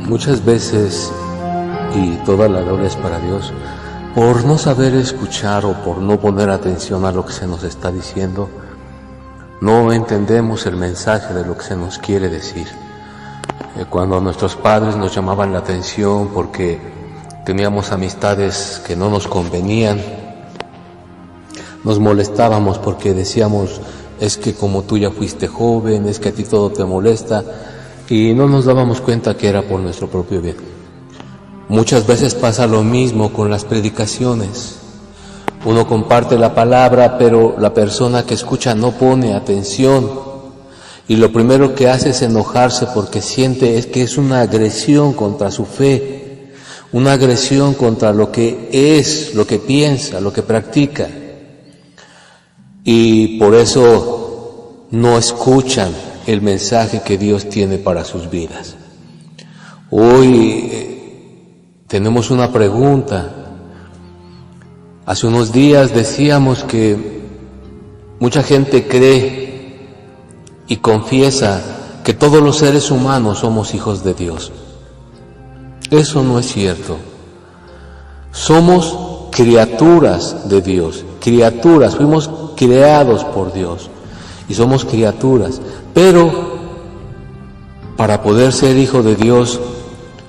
Muchas veces, y toda la gloria es para Dios, por no saber escuchar o por no poner atención a lo que se nos está diciendo, no entendemos el mensaje de lo que se nos quiere decir. Cuando nuestros padres nos llamaban la atención porque teníamos amistades que no nos convenían, nos molestábamos porque decíamos, es que como tú ya fuiste joven, es que a ti todo te molesta, y no nos dábamos cuenta que era por nuestro propio bien. Muchas veces pasa lo mismo con las predicaciones. Uno comparte la palabra, pero la persona que escucha no pone atención, y lo primero que hace es enojarse porque siente es que es una agresión contra su fe, una agresión contra lo que es, lo que piensa, lo que practica, y por eso no escuchan el mensaje que Dios tiene para sus vidas. Hoy tenemos una pregunta. Hace unos días decíamos que mucha gente cree y confiesa que todos los seres humanos somos hijos de Dios. Eso no es cierto. Somos criaturas de Dios, criaturas, fuimos creados por Dios y somos criaturas, pero para poder ser hijo de Dios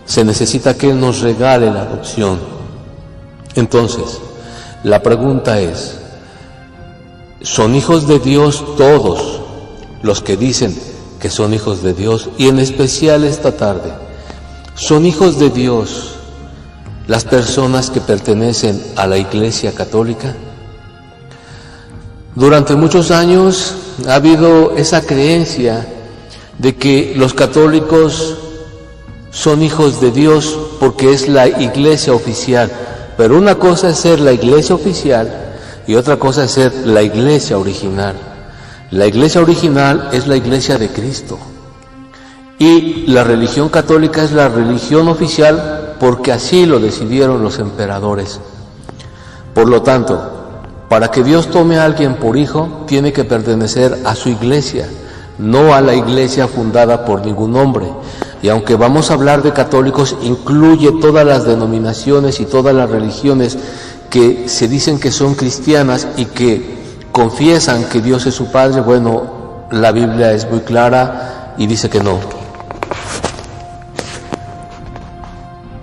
se necesita que Él nos regale la adopción. Entonces, la pregunta es, ¿son hijos de Dios todos los que dicen que son hijos de Dios? Y en especial esta tarde, ¿son hijos de Dios las personas que pertenecen a la Iglesia Católica? Durante muchos años ha habido esa creencia de que los católicos son hijos de Dios porque es la iglesia oficial. Pero una cosa es ser la iglesia oficial y otra cosa es ser la iglesia original. La iglesia original es la iglesia de Cristo. Y la religión católica es la religión oficial porque así lo decidieron los emperadores. Por lo tanto, para que Dios tome a alguien por hijo, tiene que pertenecer a su iglesia, no a la iglesia fundada por ningún hombre. Y aunque vamos a hablar de católicos, incluye todas las denominaciones y todas las religiones que se dicen que son cristianas y que confiesan que Dios es su Padre. Bueno, la Biblia es muy clara y dice que no.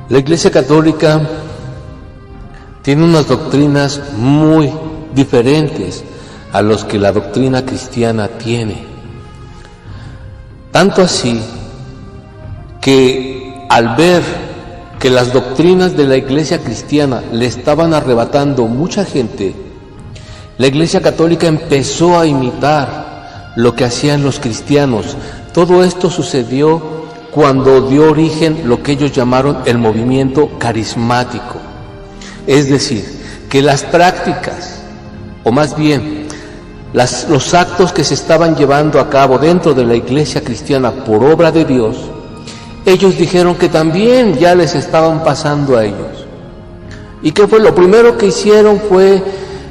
La Iglesia Católica tiene unas doctrinas muy diferentes a los que la doctrina cristiana tiene. Tanto así que al ver que las doctrinas de la Iglesia cristiana le estaban arrebatando mucha gente, la Iglesia Católica empezó a imitar lo que hacían los cristianos. Todo esto sucedió cuando dio origen lo que ellos llamaron el movimiento carismático. Es decir, que las prácticas, o más bien los actos que se estaban llevando a cabo dentro de la iglesia cristiana por obra de Dios, ellos dijeron que también ya les estaban pasando a ellos. ¿Y qué fue? Lo primero que hicieron fue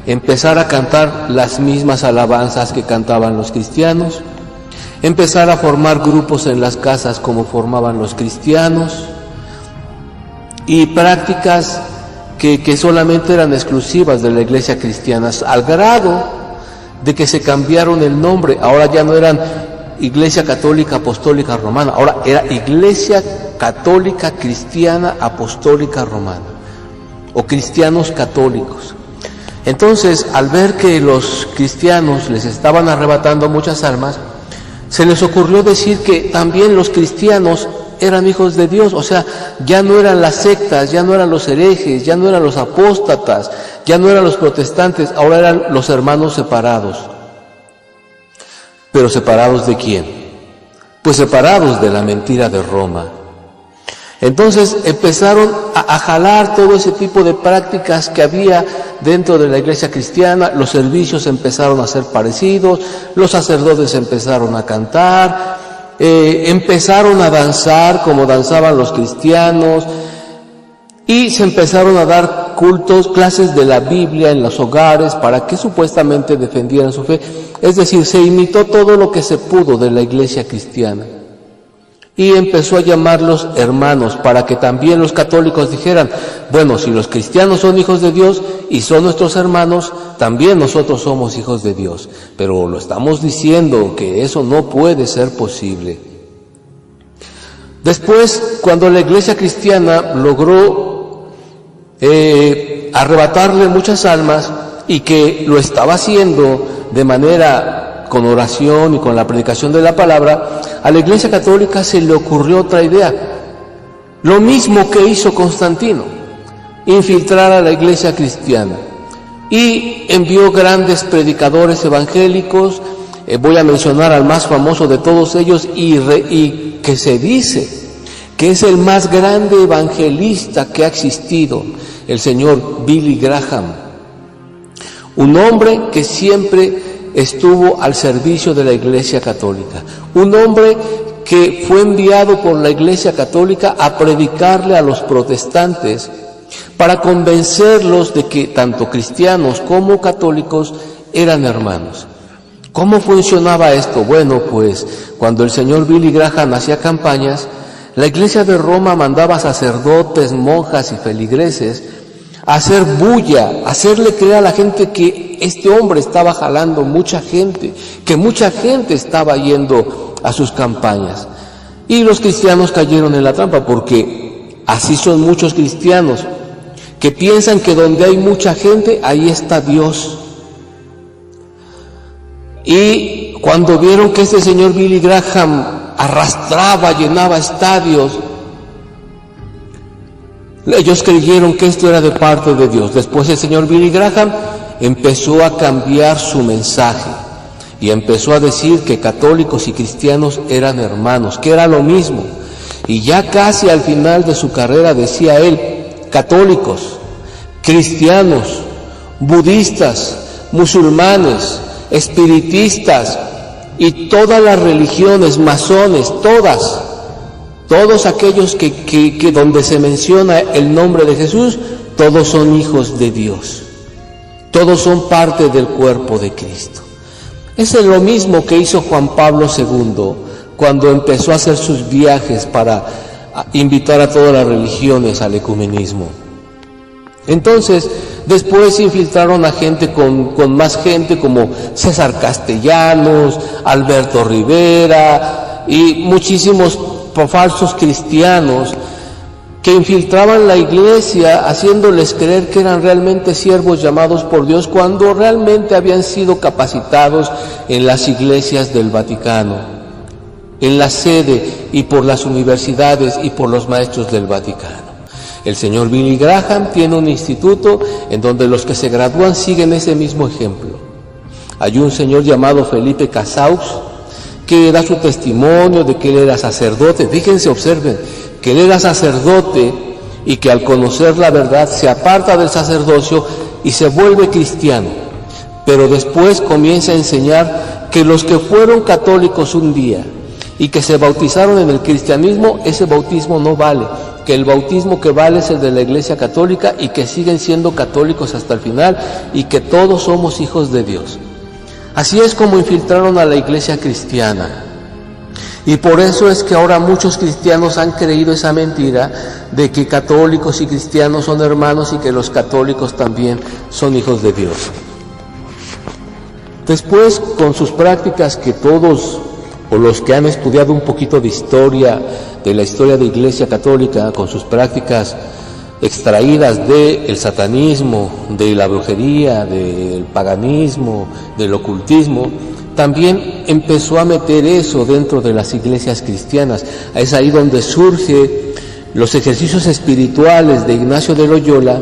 empezar a cantar las mismas alabanzas que cantaban los cristianos, empezar a formar grupos en las casas como formaban los cristianos, y prácticas que solamente eran exclusivas de la iglesia cristiana, al grado de que se cambiaron el nombre. Ahora ya no eran Iglesia Católica Apostólica Romana, ahora era Iglesia Católica Cristiana Apostólica Romana, o cristianos católicos. Entonces, al ver que los cristianos les estaban arrebatando muchas almas, se les ocurrió decir que también los cristianos eran hijos de Dios. O sea, ya no eran las sectas, ya no eran los herejes, ya no eran los apóstatas, ya no eran los protestantes, ahora eran los hermanos separados. ¿Pero separados de quién? Pues separados de la mentira de Roma. Entonces empezaron a jalar todo ese tipo de prácticas que había dentro de la iglesia cristiana. Los servicios empezaron a ser parecidos, los sacerdotes empezaron a cantar, empezaron a danzar como danzaban los cristianos, y se empezaron a dar cultos, clases de la Biblia en los hogares para que supuestamente defendieran su fe. Es decir, se imitó todo lo que se pudo de la iglesia cristiana. Y empezó a llamarlos hermanos, para que también los católicos dijeran, bueno, si los cristianos son hijos de Dios y son nuestros hermanos, también nosotros somos hijos de Dios. Pero lo estamos diciendo que eso no puede ser posible. Después, cuando la iglesia cristiana logró arrebatarle muchas almas, y que lo estaba haciendo de manera con oración y con la predicación de la palabra, a la iglesia católica se le ocurrió otra idea, lo mismo que hizo Constantino, infiltrar a la iglesia cristiana, y envió grandes predicadores evangélicos. Voy a mencionar al más famoso de todos ellos, y que se dice que es el más grande evangelista que ha existido, el señor Billy Graham, un hombre que siempre estuvo al servicio de la Iglesia Católica, un hombre que fue enviado por la Iglesia Católica a predicarle a los protestantes para convencerlos de que tanto cristianos como católicos eran hermanos. ¿Cómo funcionaba esto? Bueno, pues cuando el señor Billy Graham hacía campañas, la Iglesia de Roma mandaba sacerdotes, monjas y feligreses a hacer bulla, a hacerle creer a la gente que este hombre estaba jalando mucha gente, que mucha gente estaba yendo a sus campañas. Y los cristianos cayeron en la trampa, porque así son muchos cristianos, que piensan que donde hay mucha gente, ahí está Dios. Y cuando vieron que este señor Billy Graham arrastraba, llenaba estadios, ellos creyeron que esto era de parte de Dios. Después el señor Billy Graham empezó a cambiar su mensaje y empezó a decir que católicos y cristianos eran hermanos, que era lo mismo. Y ya casi al final de su carrera decía él, católicos, cristianos, budistas, musulmanes, espiritistas y todas las religiones, masones, todos aquellos que donde se menciona el nombre de Jesús, todos son hijos de Dios, todos son parte del cuerpo de Cristo. Eso es lo mismo que hizo Juan Pablo II cuando empezó a hacer sus viajes para invitar a todas las religiones al ecumenismo. Entonces, después infiltraron a gente con más gente como César Castellanos, Alberto Rivera y muchísimos falsos cristianos que infiltraban la iglesia haciéndoles creer que eran realmente siervos llamados por Dios, cuando realmente habían sido capacitados en las iglesias del Vaticano, en la sede y por las universidades y por los maestros del Vaticano. El señor Billy Graham tiene un instituto en donde los que se gradúan siguen ese mismo ejemplo. Hay un señor llamado Felipe Casaux que da su testimonio de que él era sacerdote. Fíjense, observen, que él era sacerdote y que al conocer la verdad se aparta del sacerdocio y se vuelve cristiano. Pero después comienza a enseñar que los que fueron católicos un día y que se bautizaron en el cristianismo, ese bautismo no vale, que el bautismo que vale es el de la Iglesia Católica y que siguen siendo católicos hasta el final y que todos somos hijos de Dios. Así es como infiltraron a la iglesia cristiana. Y por eso es que ahora muchos cristianos han creído esa mentira de que católicos y cristianos son hermanos y que los católicos también son hijos de Dios. Después, con sus prácticas que todos, o los que han estudiado un poquito de historia, de la historia de Iglesia Católica, con sus prácticas extraídas del satanismo, de la brujería, del paganismo, del ocultismo, también empezó a meter eso dentro de las iglesias cristianas. Es ahí donde surgen los ejercicios espirituales de Ignacio de Loyola.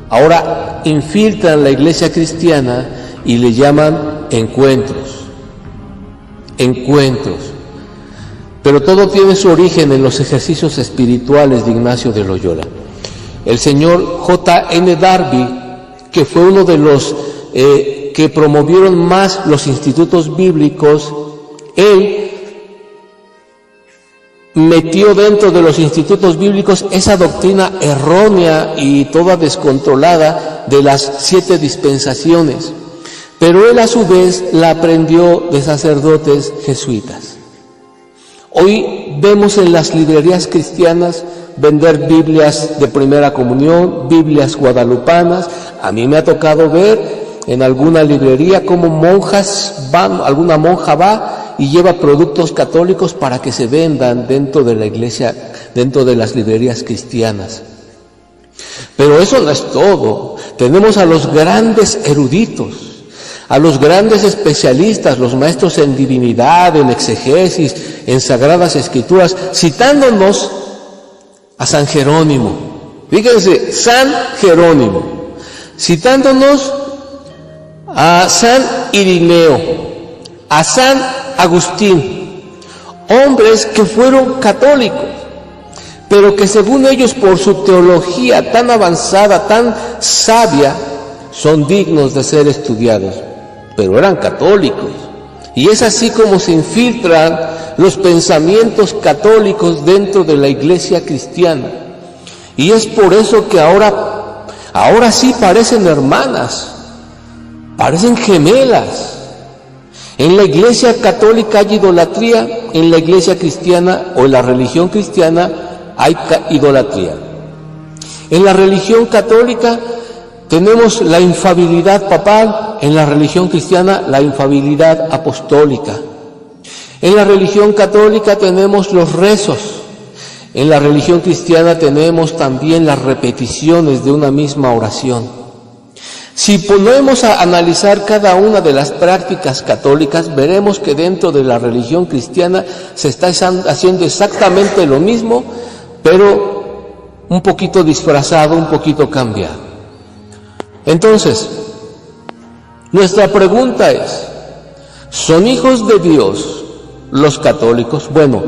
Ahora infiltran la iglesia cristiana y le llaman encuentros. Pero todo tiene su origen en los ejercicios espirituales de Ignacio de Loyola. El señor J.N. Darby, que fue uno de los que promovieron más los institutos bíblicos, él metió dentro de los institutos bíblicos esa doctrina errónea y toda descontrolada de las 7 dispensaciones. Pero él a su vez la aprendió de sacerdotes jesuitas. Hoy vemos en las librerías cristianas vender Biblias de primera comunión, Biblias guadalupanas. A mí me ha tocado ver en alguna librería cómo alguna monja va y lleva productos católicos para que se vendan dentro de la iglesia, dentro de las librerías cristianas. Pero eso no es todo. Tenemos a los grandes eruditos, a los grandes especialistas, los maestros en divinidad, en exegesis, en sagradas escrituras, citándonos a San Jerónimo. Fíjense, San Jerónimo, citándonos a San Irineo, a San Agustín, hombres que fueron católicos, pero que según ellos, por su teología tan avanzada, tan sabia, son dignos de ser estudiados, pero eran católicos. Y es así como se infiltran los pensamientos católicos dentro de la iglesia cristiana. Y es por eso que ahora sí parecen hermanas, parecen gemelas. En la iglesia católica hay idolatría, en la iglesia cristiana o en la religión cristiana hay idolatría. En la religión católica tenemos la infalibilidad papal, en la religión cristiana la infalibilidad apostólica. En la religión católica tenemos los rezos, en la religión cristiana tenemos también las repeticiones de una misma oración. Si ponemos a analizar cada una de las prácticas católicas, veremos que dentro de la religión cristiana se está haciendo exactamente lo mismo, pero un poquito disfrazado, un poquito cambiado. Entonces, nuestra pregunta es, ¿son hijos de Dios los católicos? Bueno,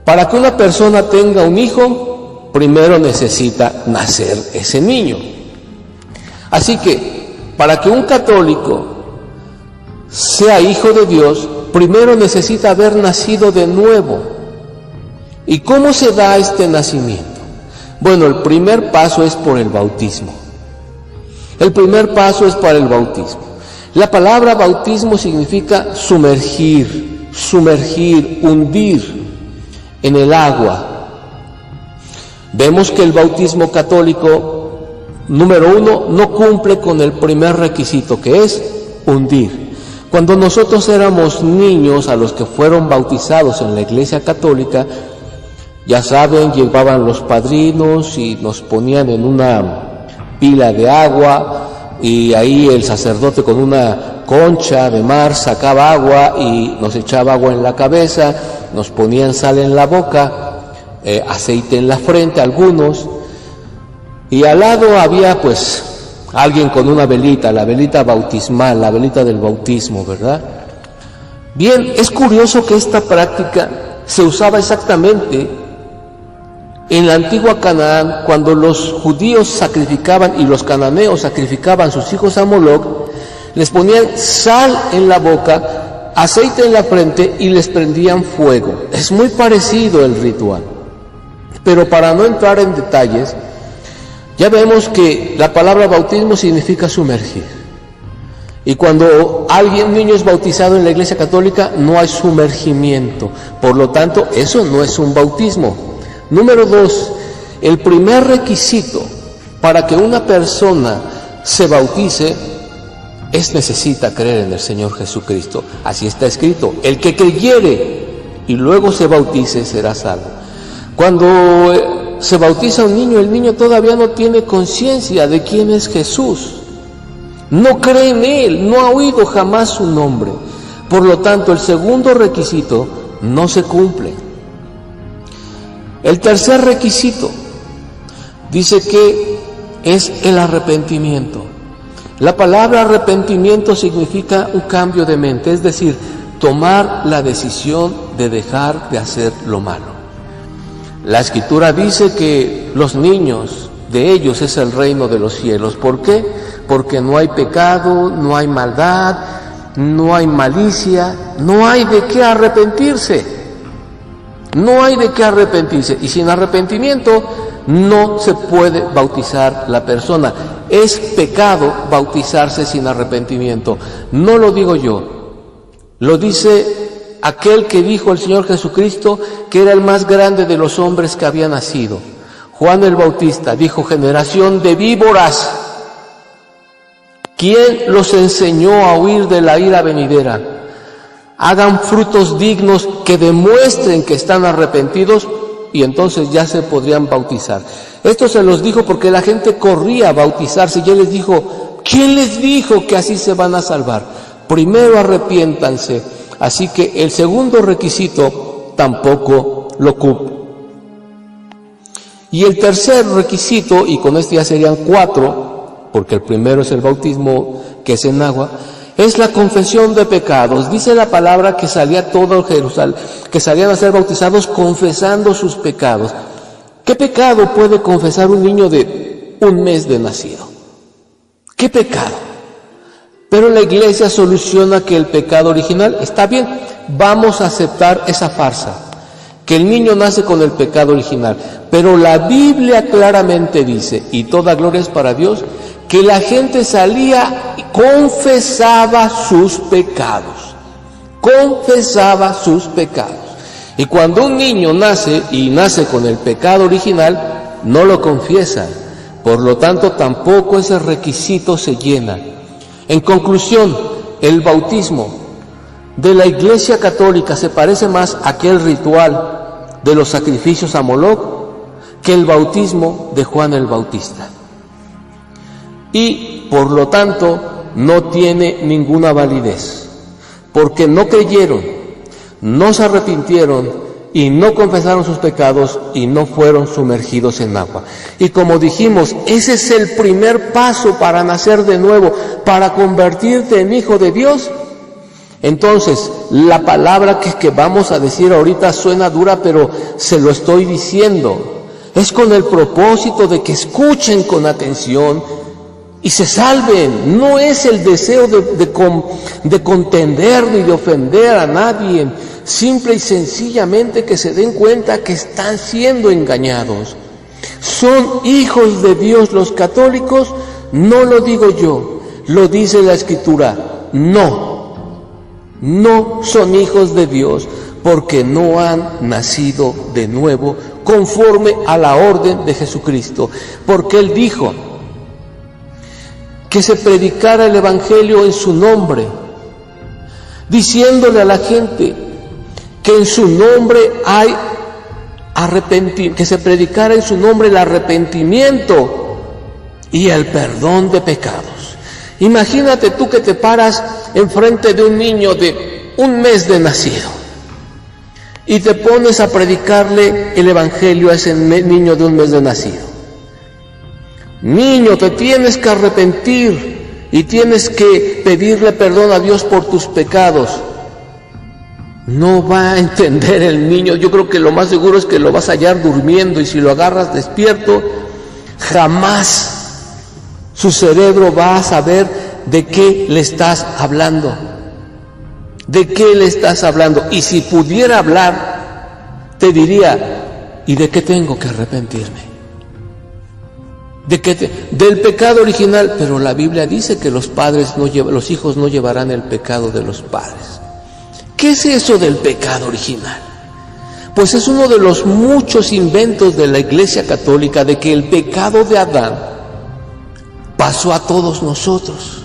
para que una persona tenga un hijo, primero necesita nacer ese niño. Así que, para que un católico sea hijo de Dios, primero necesita haber nacido de nuevo. ¿Y cómo se da este nacimiento? Bueno, el primer paso es por el bautismo. El primer paso es para el bautismo. La palabra bautismo significa sumergir, hundir en el agua. Vemos que el bautismo católico, número 1, no cumple con el primer requisito, que es hundir. Cuando nosotros éramos niños, a los que fueron bautizados en la iglesia católica, ya saben, llevaban los padrinos y nos ponían en una pila de agua, y ahí el sacerdote con una concha de mar sacaba agua y nos echaba agua en la cabeza, nos ponían sal en la boca, aceite en la frente algunos, y al lado había pues alguien con una velita, la velita bautismal, la velita del bautismo, ¿verdad? Bien, es curioso que esta práctica se usaba exactamente en la antigua Canaán, cuando los judíos sacrificaban y los cananeos sacrificaban sus hijos a Moloc, les ponían sal en la boca, aceite en la frente y les prendían fuego. Es muy parecido el ritual. Pero para no entrar en detalles, ya vemos que la palabra bautismo significa sumergir. Y cuando un niño es bautizado en la iglesia católica, no hay sumergimiento. Por lo tanto, eso no es un bautismo. Número 2, el primer requisito para que una persona se bautice necesita creer en el Señor Jesucristo. Así está escrito, el que creyere y luego se bautice será salvo. Cuando se bautiza un niño, el niño todavía no tiene conciencia de quién es Jesús. No cree en Él, no ha oído jamás su nombre. Por lo tanto, el segundo requisito no se cumple. El tercer requisito dice que es el arrepentimiento. La palabra arrepentimiento significa un cambio de mente, es decir, tomar la decisión de dejar de hacer lo malo. La Escritura dice que los niños, de ellos es el reino de los cielos. ¿Por qué? Porque no hay pecado, no hay maldad, no hay malicia, no hay de qué arrepentirse. No hay de qué arrepentirse, y sin arrepentimiento no se puede bautizar la persona. Es pecado bautizarse sin arrepentimiento. No lo digo yo, lo dice aquel que dijo el Señor Jesucristo que era el más grande de los hombres que había nacido. Juan el Bautista dijo: generación de víboras, ¿quién los enseñó a huir de la ira venidera? Hagan frutos dignos que demuestren que están arrepentidos y entonces ya se podrían bautizar. Esto se los dijo porque la gente corría a bautizarse y él les dijo: ¿quién les dijo que así se van a salvar? Primero arrepiéntanse. Así que el segundo requisito tampoco lo cumple. Y el tercer requisito, y con este ya serían 4, porque el primero es el bautismo que es en agua, es la confesión de pecados. Dice la palabra que salía todo Jerusalén, que salían a ser bautizados confesando sus pecados. ¿Qué pecado puede confesar un niño de 1 mes de nacido? ¿Qué pecado? Pero la iglesia soluciona que el pecado original, está bien, vamos a aceptar esa farsa, que el niño nace con el pecado original, pero la Biblia claramente dice, y toda gloria es para Dios, que la gente salía y confesaba sus pecados, y cuando un niño nace y nace con el pecado original, no lo confiesa, por lo tanto tampoco ese requisito se llena. En conclusión, el bautismo de la Iglesia Católica se parece más a aquel ritual de los sacrificios a Moloc que el bautismo de Juan el Bautista. Y por lo tanto no tiene ninguna validez, porque no creyeron, no se arrepintieron y no confesaron sus pecados y no fueron sumergidos en agua. Y como dijimos, ese es el primer paso para nacer de nuevo, para convertirte en hijo de Dios. Entonces, la palabra que vamos a decir ahorita suena dura, pero se lo estoy diciendo. Es con el propósito de que escuchen con atención y se salven. No es el deseo de contender ni de ofender a nadie. Simple y sencillamente que se den cuenta que están siendo engañados. Son hijos de Dios los católicos, no lo digo yo, lo dice la Escritura. No son hijos de Dios porque no han nacido de nuevo conforme a la orden de Jesucristo. Porque Él dijo que se predicara el Evangelio en su nombre, diciéndole a la gente que en su nombre hay arrepentimiento, que se predicara en su nombre el arrepentimiento y el perdón de pecados. Imagínate tú que te paras enfrente de un niño de 1 mes de nacido y te pones a predicarle el Evangelio a ese niño de 1 mes de nacido. Niño, te tienes que arrepentir y tienes que pedirle perdón a Dios por tus pecados. No va a entender el niño. Yo creo que lo más seguro es que lo vas a hallar durmiendo, y si lo agarras despierto, jamás su cerebro va a saber de qué le estás hablando. ¿De qué le estás hablando? Y si pudiera hablar, te diría: ¿y de qué tengo que arrepentirme? Del pecado original. Pero la Biblia dice que los hijos no llevarán el pecado de los padres. ¿Qué es eso del pecado original? Pues es uno de los muchos inventos de la Iglesia Católica de que el pecado de Adán pasó a todos nosotros.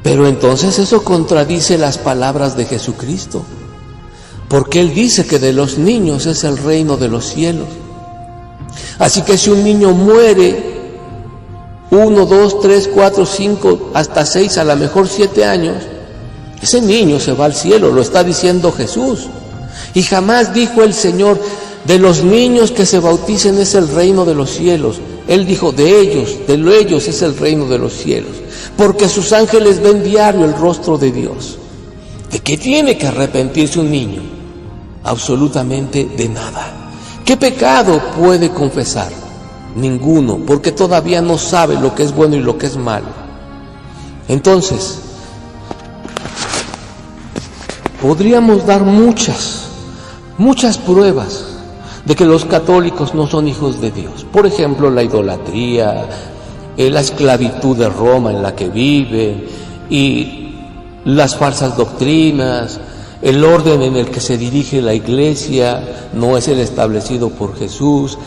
Pero entonces eso contradice las palabras de Jesucristo, porque Él dice que de los niños es el reino de los cielos. Así que si un niño muere 1, 2, 3, 4, 5, hasta 6, a lo mejor 7 años, ese niño se va al cielo, lo está diciendo Jesús. Y jamás dijo el Señor: de los niños que se bauticen es el reino de los cielos. Él dijo: de ellos es el reino de los cielos, porque sus ángeles ven diario el rostro de Dios. ¿De qué tiene que arrepentirse un niño? Absolutamente de nada. ¿Qué pecado puede confesar? Ninguno, porque todavía no sabe lo que es bueno y lo que es malo. Entonces, podríamos dar muchas pruebas de que los católicos no son hijos de Dios. Por ejemplo, la idolatría, la esclavitud de Roma en la que viven, y las falsas doctrinas, El orden en el que se dirige la iglesia no es el establecido por Jesús,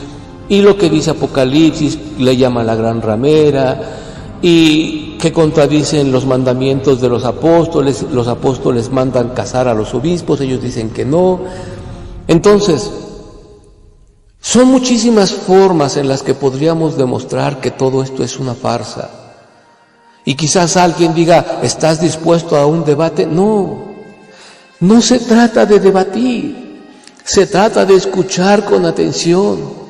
y lo que dice Apocalipsis le llama la gran ramera, y que contradicen los mandamientos de los apóstoles mandan casar a los obispos, ellos dicen que no. Entonces, son muchísimas formas en las que podríamos demostrar que todo esto es una farsa. Y quizás alguien diga, ¿estás dispuesto a un debate? No se trata de debatir, se trata de escuchar con atención.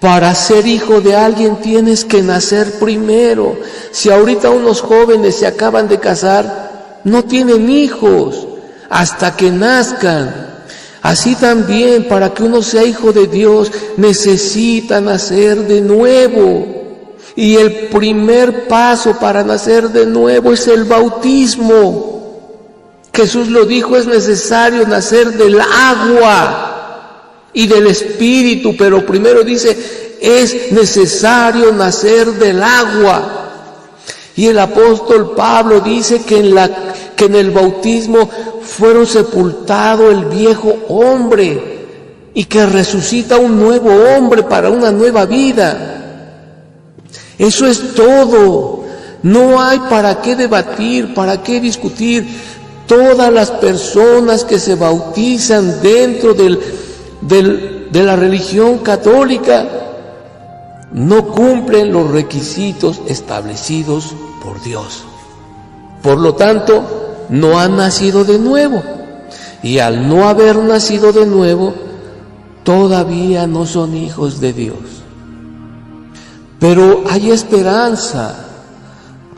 Para ser hijo de alguien tienes que nacer primero. Si ahorita unos jóvenes se acaban de casar, no tienen hijos hasta que nazcan. Así también, para que uno sea hijo de Dios, necesita nacer de nuevo. Y el primer paso para nacer de nuevo es el bautismo. Jesús lo dijo, es necesario nacer del agua y del Espíritu, pero primero dice, es necesario nacer del agua. Y el apóstol Pablo dice que en el bautismo fueron sepultado el viejo hombre y que resucita un nuevo hombre para una nueva vida. Eso es todo. No hay para qué debatir, para qué discutir. Todas las personas que se bautizan dentro de la religión católica no cumplen los requisitos establecidos por Dios. Por lo tanto, no han nacido de nuevo. Y al no haber nacido de nuevo, todavía no son hijos de Dios. Pero hay esperanza.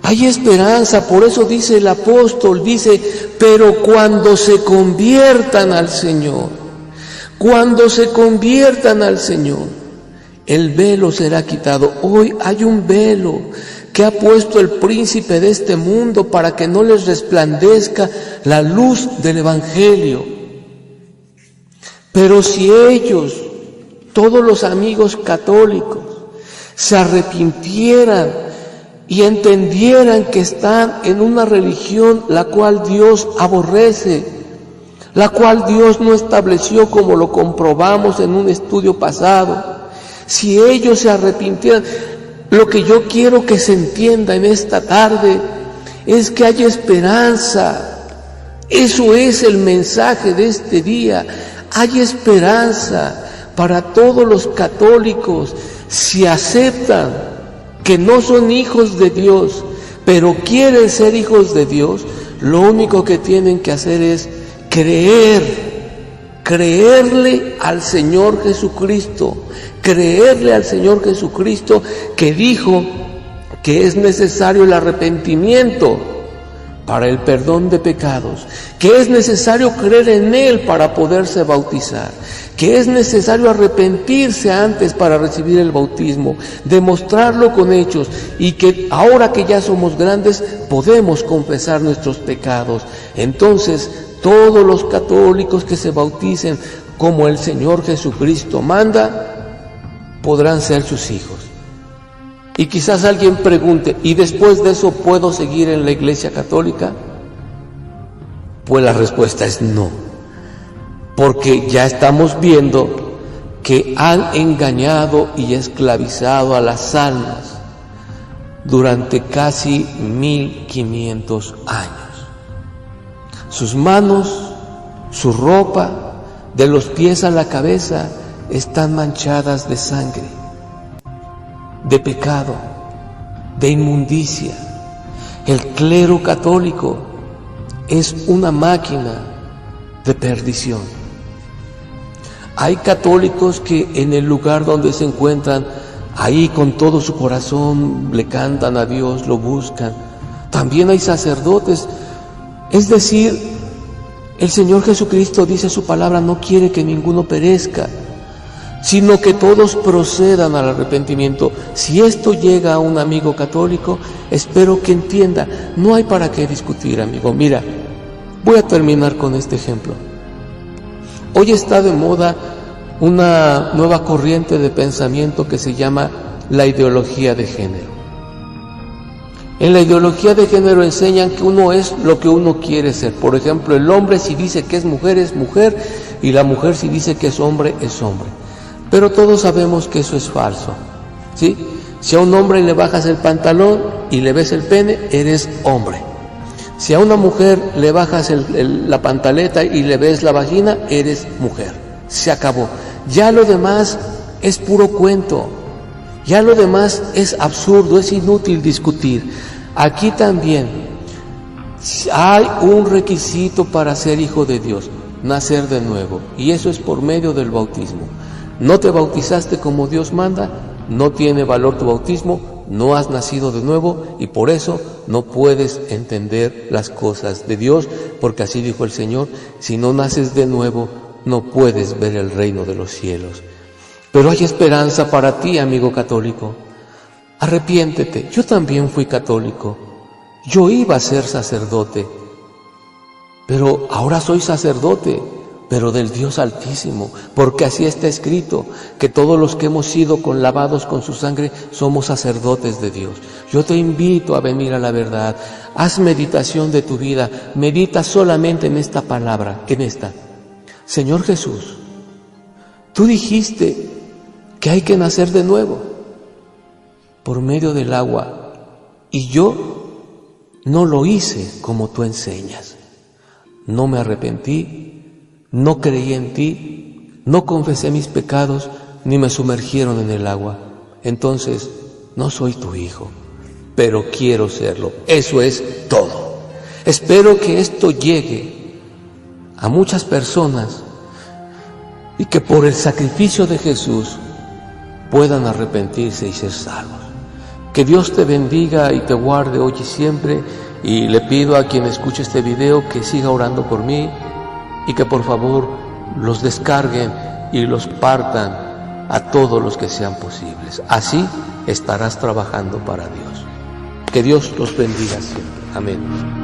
Hay esperanza, por eso dice el apóstol, dice, pero cuando se conviertan al Señor, el velo será quitado. Hoy hay un velo que ha puesto el príncipe de este mundo para que no les resplandezca la luz del Evangelio. Pero si ellos, todos los amigos católicos, se arrepintieran y entendieran que están en una religión la cual Dios aborrece, la cual Dios no estableció, como lo comprobamos en un estudio pasado, si ellos se arrepintieran, lo que yo quiero que se entienda en esta tarde es que hay esperanza. Eso es el mensaje de este día. Hay esperanza para todos los católicos si aceptan que no son hijos de Dios, pero quieren ser hijos de Dios. Lo único que tienen que hacer es creerle al Señor Jesucristo, que dijo que es necesario el arrepentimiento para el perdón de pecados, que es necesario creer en Él para poderse bautizar, que es necesario arrepentirse antes para recibir el bautismo, demostrarlo con hechos, y que ahora que ya somos grandes podemos confesar nuestros pecados. Entonces, todos los católicos que se bauticen como el Señor Jesucristo manda, podrán ser sus hijos. Y quizás alguien pregunte, ¿y después de eso puedo seguir en la Iglesia Católica? Pues la respuesta es no, porque ya estamos viendo que han engañado y esclavizado a las almas durante casi 1500 años. Sus manos, su ropa, de los pies a la cabeza, están manchadas de sangre, de pecado, de inmundicia. El clero católico es una máquina de perdición. Hay católicos que en el lugar donde se encuentran, ahí con todo su corazón le cantan a Dios, lo buscan. También hay sacerdotes. Es decir, el Señor Jesucristo dice su palabra, no quiere que ninguno perezca, sino que todos procedan al arrepentimiento. Si esto llega a un amigo católico, espero que entienda, no hay para qué discutir, amigo. Mira, voy a terminar con este ejemplo. Hoy está de moda una nueva corriente de pensamiento que se llama la ideología de género. En la ideología de género enseñan que uno es lo que uno quiere ser. Por ejemplo, el hombre si dice que es mujer, y la mujer si dice que es hombre, es hombre. Pero todos sabemos que eso es falso, ¿sí? Si a un hombre le bajas el pantalón y le ves el pene, eres hombre. Si a una mujer le bajas la pantaleta y le ves la vagina, eres mujer. Se acabó. Ya lo demás es puro cuento. Ya lo demás es absurdo, es inútil discutir. Aquí también hay un requisito para ser hijo de Dios, nacer de nuevo. Y eso es por medio del bautismo. No te bautizaste como Dios manda, no tiene valor tu bautismo, no has nacido de nuevo y por eso no puedes entender las cosas de Dios, porque así dijo el Señor, si no naces de nuevo, no puedes ver el reino de los cielos. Pero hay esperanza para ti, amigo católico. Arrepiéntete. Yo también fui católico. Yo iba a ser sacerdote. Pero ahora soy sacerdote, pero del Dios Altísimo, porque así está escrito, que todos los que hemos sido lavados con su sangre somos sacerdotes de Dios. Yo te invito a venir a la verdad. Haz meditación de tu vida. Medita solamente en esta palabra, en esta. Señor Jesús, tú dijiste que hay que nacer de nuevo por medio del agua y yo no lo hice como tú enseñas. No me arrepentí, no creí en ti, no confesé mis pecados ni me sumergieron en el agua. Entonces no soy tu hijo, pero quiero serlo. Eso es todo. Espero que esto llegue a muchas personas y que por el sacrificio de Jesús puedan arrepentirse y ser salvos. Que Dios te bendiga y te guarde hoy y siempre, y le pido a quien escuche este video que siga orando por mí y que por favor los descarguen y los partan a todos los que sean posibles. Así estarás trabajando para Dios. Que Dios los bendiga siempre. Amén.